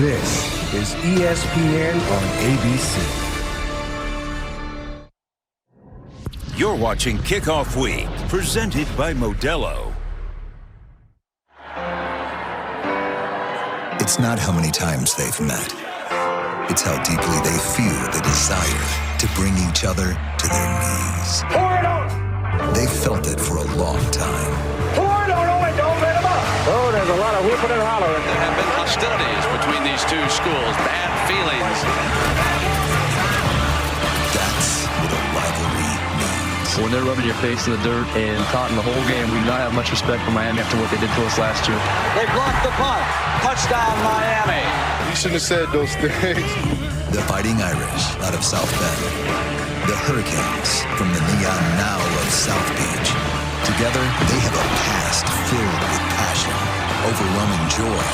This is ESPN on ABC. You're watching Kickoff Week, presented by Modelo. It's not how many times they've met. It's how deeply they feel the desire to bring each other to their knees. Pour it on! They've felt it for a long time. Pour it on! Don't let them up! Oh, there's a lot of whooping and hollering. There have been hostilities between these two schools, bad feelings. That's what a rivalry means. When they're rubbing your face in the dirt and taunting the whole game, we do not have much respect for Miami after what they did to us last year. They blocked the punt. Touchdown, Miami. You shouldn't have said those things. The Fighting Irish out of South Bend. The Hurricanes from the Neon Now of South Beach. Together, they have a past filled with passion, overwhelming joy,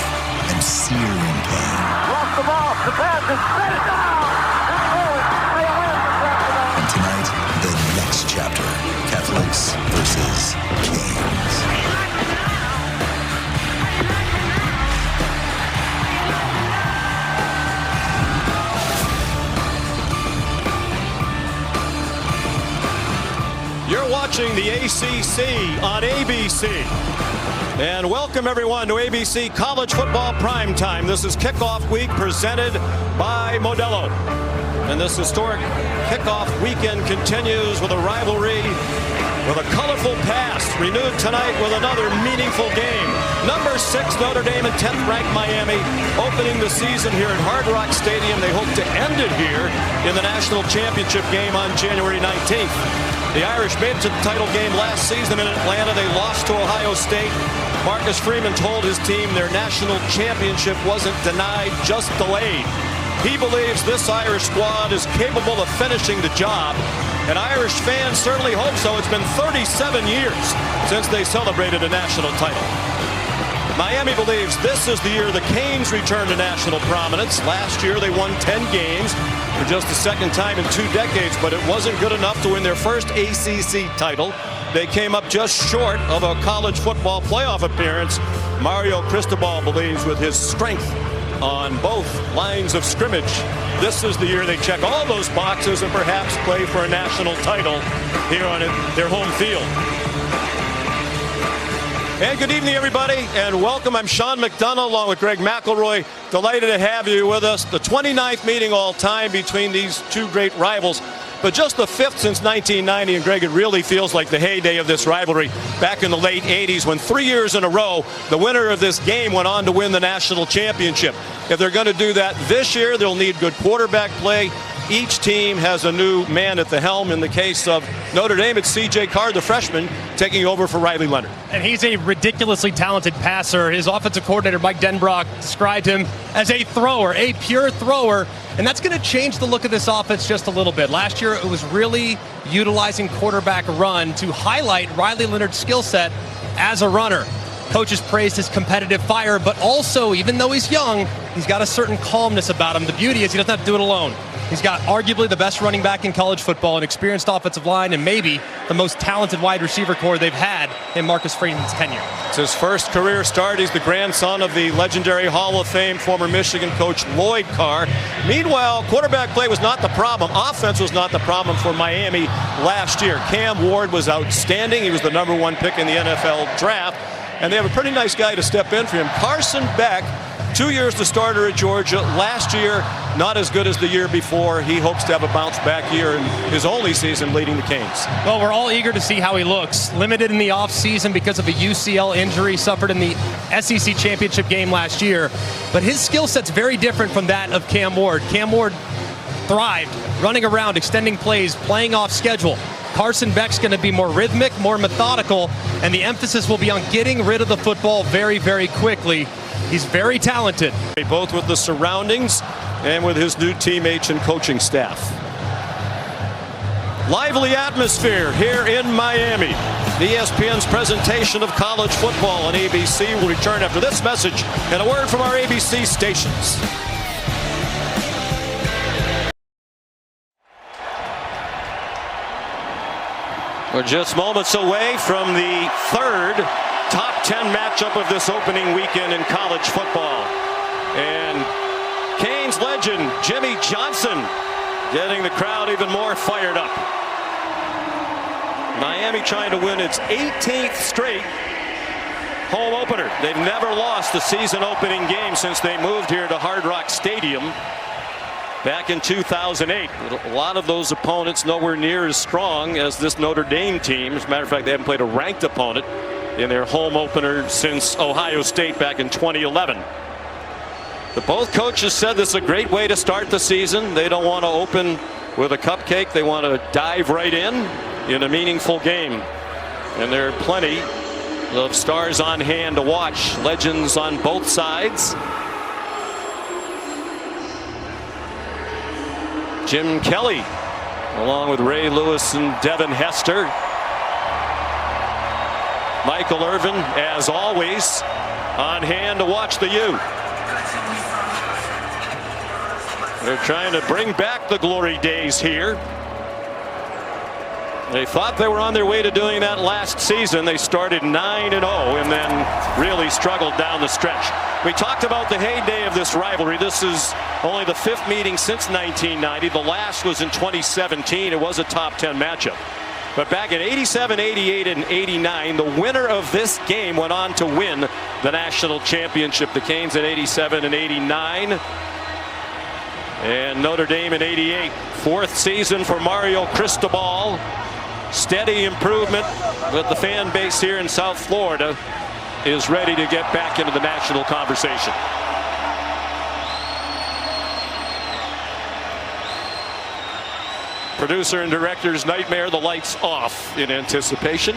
and searing pain. Lost the ball. The pass is set it down. And tonight, the next chapter, Catholics versus Canes. You're watching the ACC on ABC. And welcome everyone to ABC College Football Primetime. This is Kickoff Week presented by Modelo. And this historic kickoff weekend continues with a rivalry with a colorful past, renewed tonight with another meaningful game. Number 6 Notre Dame and 10th ranked Miami opening the season here at Hard Rock Stadium. They hope to end it here in the national championship game on January 19th. The Irish made it to the title game last season in Atlanta. They lost to Ohio State. Marcus Freeman told his team their national championship wasn't denied, just delayed. He believes this Irish squad is capable of finishing the job, and Irish fans certainly hope so. It's been 37 years since they celebrated a national title. Miami believes this is the year the Canes return to national prominence. Last year they won 10 games for just the second time in 2 decades, but it wasn't good enough to win their first ACC title. They came up just short of a college football playoff appearance. Mario Cristobal believes with his strength on both lines of scrimmage, this is the year they check all those boxes and perhaps play for a national title here on their home field. And good evening, everybody, and welcome. I'm Sean McDonough along with Greg McElroy. Delighted to have you with us. The 29th meeting all time between these two great rivals, but just the 5th since 1990. And Greg, it really feels like the heyday of this rivalry back in the late 80s when 3 years in a row, the winner of this game went on to win the national championship. If they're going to do that this year, they'll need good quarterback play. Each team has a new man at the helm. In the case of Notre Dame, it's C.J. Carr, the freshman, taking over for Riley Leonard. And he's a ridiculously talented passer. His offensive coordinator, Mike Denbrock, described him as a thrower, a pure thrower. And that's going to change the look of this offense just a little bit. Last year, it was really utilizing quarterback run to highlight Riley Leonard's skill set as a runner. Coaches praised his competitive fire, but also, even though he's young, he's got a certain calmness about him. The beauty is he doesn't have to do it alone. He's got arguably the best running back in college football, an experienced offensive line, and maybe the most talented wide receiver core they've had in Marcus Freeman's tenure. It's his first career start. He's the grandson of the legendary Hall of Fame former Michigan coach Lloyd Carr. Meanwhile, quarterback play was not the problem. Offense was not the problem for Miami last year. Cam Ward was outstanding. He was the #1 pick in the NFL draft. And they have a pretty nice guy to step in for him. Carson Beck, 2 years the starter at Georgia. Last year, not as good as the year before. He hopes to have a bounce-back year in his only season leading the Canes. Well, we're all eager to see how he looks. Limited in the offseason because of a UCL injury suffered in the SEC championship game last year. But his skill set's very different from that of Cam Ward. Cam Ward thrived running around, extending plays, playing off schedule. Carson Beck's going to be more rhythmic, more methodical, and the emphasis will be on getting rid of the football very, very quickly. He's very talented. Both with the surroundings and with his new teammates and coaching staff. Lively atmosphere here in Miami. ESPN's presentation of college football on ABC will return after this message and a word from our ABC stations. We're just moments away from the third top 10 matchup of this opening weekend in college football. And Trojan Jimmy Johnson getting the crowd even more fired up. Miami trying to win its 18th straight home opener. They've never lost the season opening game since they moved here to Hard Rock Stadium back in 2008. A lot of those opponents nowhere near as strong as this Notre Dame team. As a matter of fact, they haven't played a ranked opponent in their home opener since Ohio State back in 2011. But both coaches said this is a great way to start the season. They don't want to open with a cupcake. They want to dive right in a meaningful game. And there are plenty of stars on hand to watch. Legends on both sides. Jim Kelly along with Ray Lewis and Devin Hester. Michael Irvin, as always, on hand to watch the U. They're trying to bring back the glory days here. They thought they were on their way to doing that last season. They started 9-0 and then really struggled down the stretch. We talked about the heyday of this rivalry. This is only the 5th meeting since 1990. The last was in 2017. It was a top 10 matchup. But back in 87, 88, and 89, the winner of this game went on to win the national championship. The Canes in 87 and 89. And Notre Dame in 88. 4th season for Mario Cristobal. Steady improvement, but the fan base here in South Florida is ready to get back into the national conversation. Producer and director's nightmare, the lights off in anticipation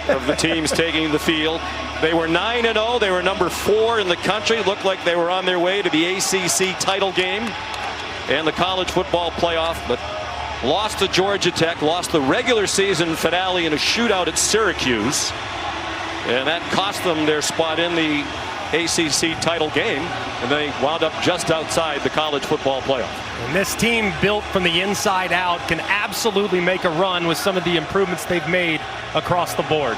of the teams taking the field. They were 9-0. They were number 4 in the country. Looked like they were on their way to the ACC title game and the college football playoff, but lost to Georgia Tech, lost the regular season finale in a shootout at Syracuse, and that cost them their spot in the ACC title game, and they wound up just outside the college football playoff. And this team, built from the inside out, can absolutely make a run with some of the improvements they've made across the board.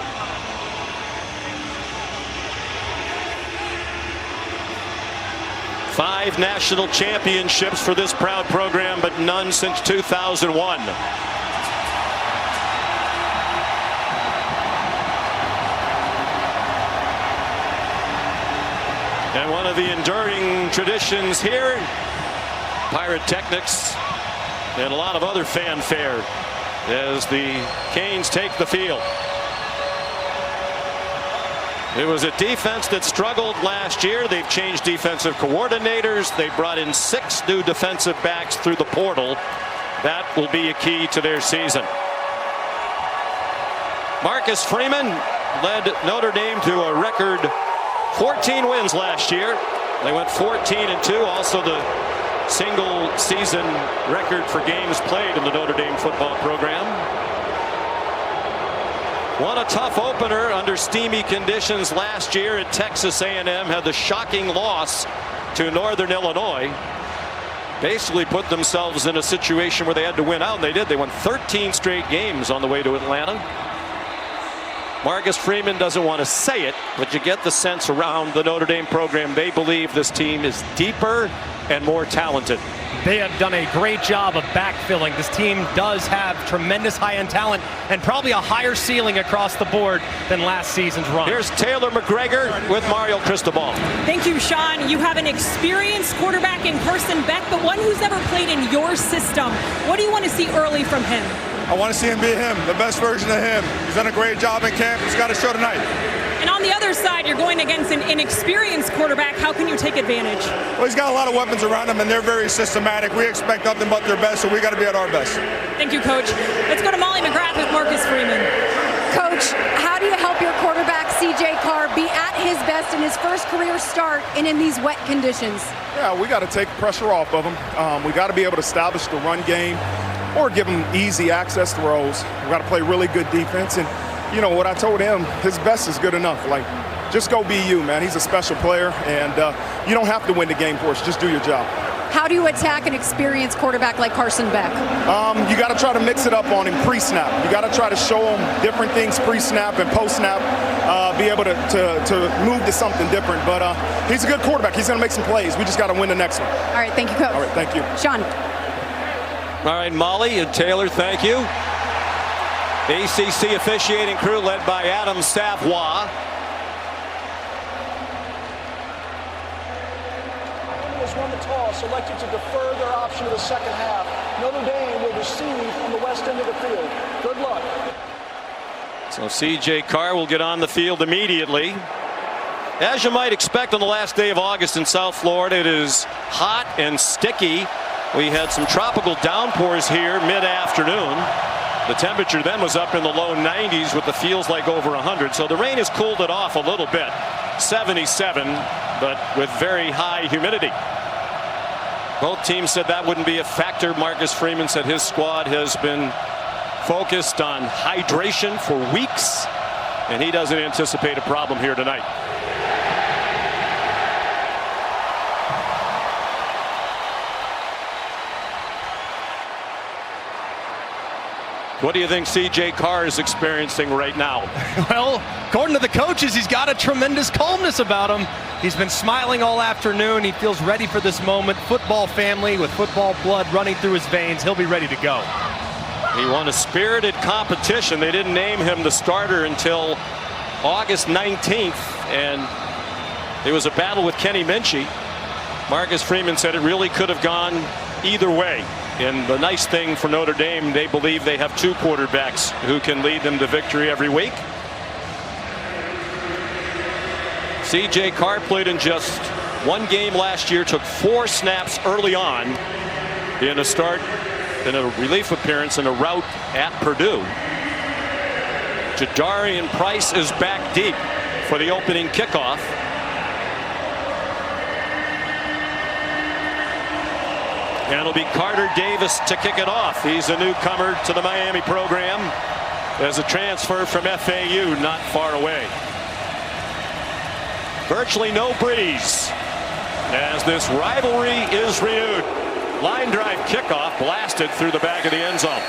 Five national championships for this proud program, but none since 2001. And one of the enduring traditions here, pyrotechnics and a lot of other fanfare as the Canes take the field. It was a defense that struggled last year. They've changed defensive coordinators. They brought in 6 new defensive backs through the portal. That will be a key to their season. Marcus Freeman led Notre Dame to a record 14 wins last year. They went 14-2. Also the single season record for games played in the Notre Dame football program. Won a tough opener under steamy conditions last year at Texas A&M. Had the shocking loss to Northern Illinois. Basically put themselves in a situation where they had to win out, and they did. They won 13 straight games on the way to Atlanta. Marcus Freeman doesn't want to say it, but you get the sense around the Notre Dame program. They believe this team is deeper and more talented. They have done a great job of backfilling. This team does have tremendous high-end talent and probably a higher ceiling across the board than last season's run. Here's Taylor McGregor with Mario Cristobal. Thank you, Sean. You have an experienced quarterback in Carson Beck, but one who's never played in your system. What do you want to see early from him? I want to see him be him, the best version of him. He's done a great job in camp. He's got to show tonight. And on the other side, you're going against an inexperienced quarterback. How can you take advantage? Well, he's got a lot of weapons around him, and they're very systematic. We expect nothing but their best, so we got to be at our best. Thank you, Coach. Let's go to Molly McGrath with Marcus Freeman. Coach, how do you help your quarterback, C.J. Carr, be at his best in his first career start and in these wet conditions? Yeah, we got to take pressure off of him. We got to be able to establish the run game or give him easy access throws. We got to play really good defense. And, you know, what I told him, his best is good enough. Like, just go be you, man. He's a special player, and you don't have to win the game for us. Just do your job. How do you attack an experienced quarterback like Carson Beck? You got to try to mix it up on him pre-snap. You got to try to show him different things pre-snap and post-snap, be able to move to something different. But he's a good quarterback. He's going to make some plays. We just got to win the next one. All right, thank you, Coach. All right, thank you. Sean. All right, Molly and Taylor, thank you. ACC officiating crew led by Adam Savoie. Won the toss, elected to defer their option of the second half. Notre Dame will receive from the west end of the field. Good luck. So C.J. Carr will get on the field immediately. As you might expect on the last day of August in South Florida, it is hot and sticky. We had some tropical downpours here mid-afternoon. The temperature then was up in the low 90s with the feels like over 100. So the rain has cooled it off a little bit. 77, but with very high humidity. Both teams said that wouldn't be a factor. Marcus Freeman said his squad has been focused on hydration for weeks, and he doesn't anticipate a problem here tonight. What do you think C.J. Carr is experiencing right now? Well, according to the coaches, he's got a tremendous calmness about him. He's been smiling all afternoon. He feels ready for this moment. Football family with football blood running through his veins. He'll be ready to go. He won a spirited competition. They didn't name him the starter until August 19th, and it was a battle with Kenny Minchie. Marcus Freeman said it really could have gone either way. And the nice thing for Notre Dame, they believe they have two quarterbacks who can lead them to victory every week. C.J. Carr played in just one game last year, took 4 snaps early on in a start, in a relief appearance in a rout at Purdue. Jadarian Price is back deep for the opening kickoff. And it'll be Carter Davis to kick it off. He's a newcomer to the Miami program as a transfer from FAU not far away. Virtually no breeze as this rivalry is renewed. Line drive kickoff blasted through the back of the end zone.